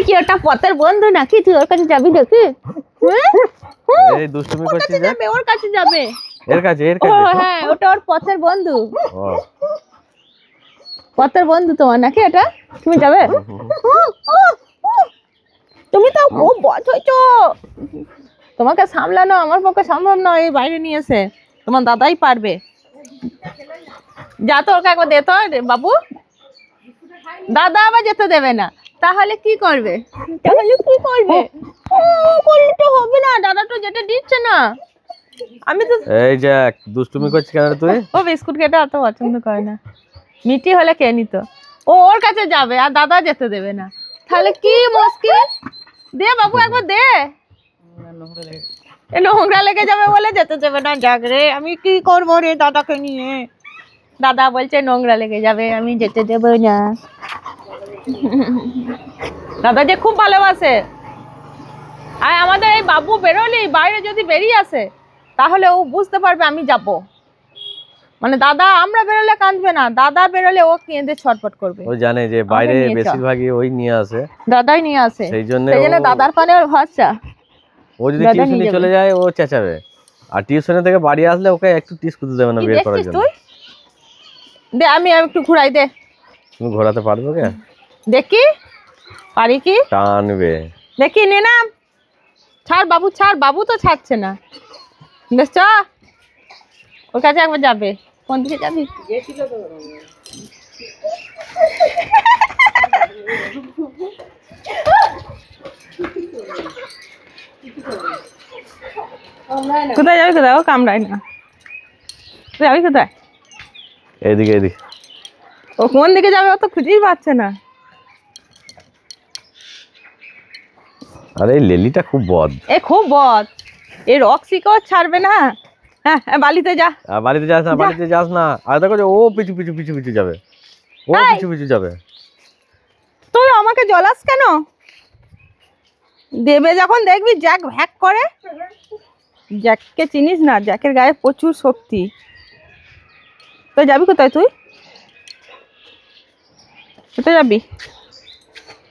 কি ওটা পথের বন্ধু নাকি? তুই ওর কাছে যাবি নাকি? এই দুষ্টুমি করছিস যে? ওর কাছে যাবে। এর কাছে হ্যাঁ, ওটা ওর পথের বন্ধু। পথের বন্ধু তোমার নাকি এটা? তুমি যাবে? তুমি তো খুব বদ হইছো। তোমাকে সামলানো আমার পক্ষে সম্ভব নয়, এই বাইরে নিয়েছে। তোমার দাদাই পারবে। যা তো ওকে একবার দে তো বাবু। দাদা আবার যেতে দেবে না, তাহলে কি করবে? করলে তো হবে না, দাদা তো যেতে দিচ্ছে না। আমি তো এই যে দুষ্টুমি করছিস কেন তুই? ও বিস্কুট খেতে অত পছন্দ করে না, মিষ্টি হলে খেয়ে নিত। ও ওর কাছে যাবে আর দাদা যেতে দেবে না, তাহলে কি মুশকিল। দে বাবু একবার দে। নোংরা লেগে যাবে বলে যেতে দেবে না। যাক রে, আমি কি করবো রে দাদাকে নিয়ে। দাদা বলছে নোংরা লেগে যাবে, আমি যেতে দেবো না। দাদা যে খুব ভালোবাসে। আর আমাদের এই বাবু বেরোলেই বাইরে যদি বেরিয়ে আসে, তাহলে ও বুঝতে পারবে আমি যাব। মানে দাদা আমরা বেরোলে কাঁদবে না, দাদা বেরোলে ও কেঁদে ছটফট করবে। ও জানে যে বাইরে বেশিরভাগই ওই নিয়ে আসে, দাদাই নিয়ে আসে। সেই জন্য দাদার পানে ওর ভরসা। ও যদি টিউশনে চলে যায় ও চেঁচাবে, আর টিউশনে থেকে বাড়ি আসলে ওকে একটু টিস করতে দেবে না বের করার জন্য। তুই দে, আমি একটু ঘুরাই দে। তুমি ঘোরাতে পারবে কে? দেখি পারি কি? টানবে দেখি নে না। ছাড় বাবু, ছাড়। বাবু তো ছাড়ছে না। বেশ ওর কাছে একবার যাবে। কোন দিকে যাবি? কোথায় যাবি? কোথায়? ও কামড়ায় না। যাবি কোথায়? এদিকে এদিকে। ও কোন দিকে যাবে ও তো খুঁজেই পাচ্ছে না। আরে এই লেলিটা খুব বদ। খুব বদ। এই রক্সিকেও ছাড়বে না। হ্যাঁ, বালিতে যা। বাড়িতে যাস না, বাড়িতে যাস না। আর দেখো ও পিছু পিছু পিছু পিছু যাবে, ও পিছু পিছু যাবে। তুই আমাকে জ্বলাস কেন? দেবে যখন দেখবি জ্যাক ভ্যাক করে। জ্যাককে চিনিস না? জ্যাকের গায়ে প্রচুর শক্তি। তুই যাবি কোথায়? তুই কোথায় যাবি?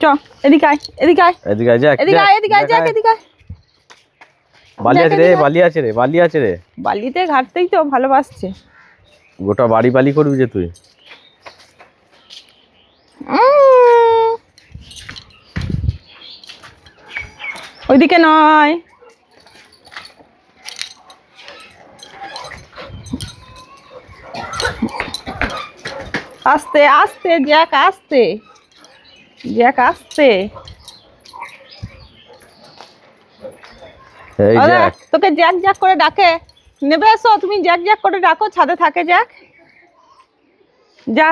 চ এদিকে আয়, এদিকে আয়, এদিকে আয়, এদিকে আয়, এদিকে আয়, জ্যাক এদিকে আয়। বালি আছে রে, বালি আছে রে, বালি আছে রে। বালিতে ঘাটতেই তো ভালোবাসছে। গোটা বাড়ি বালি করবি যে তুই। ওইদিকে নয়। আস্তে আস্তে জ্যাক, আস্তে জ্যাক, আস্তে। এই জ্যাক তোকে জ্যাক জ্যাক করে ডাকে। নেবে এসো, তুমি জ্যাক জ্যাক করে ডাকো। ছাদে থাকে জ্যাক। যা।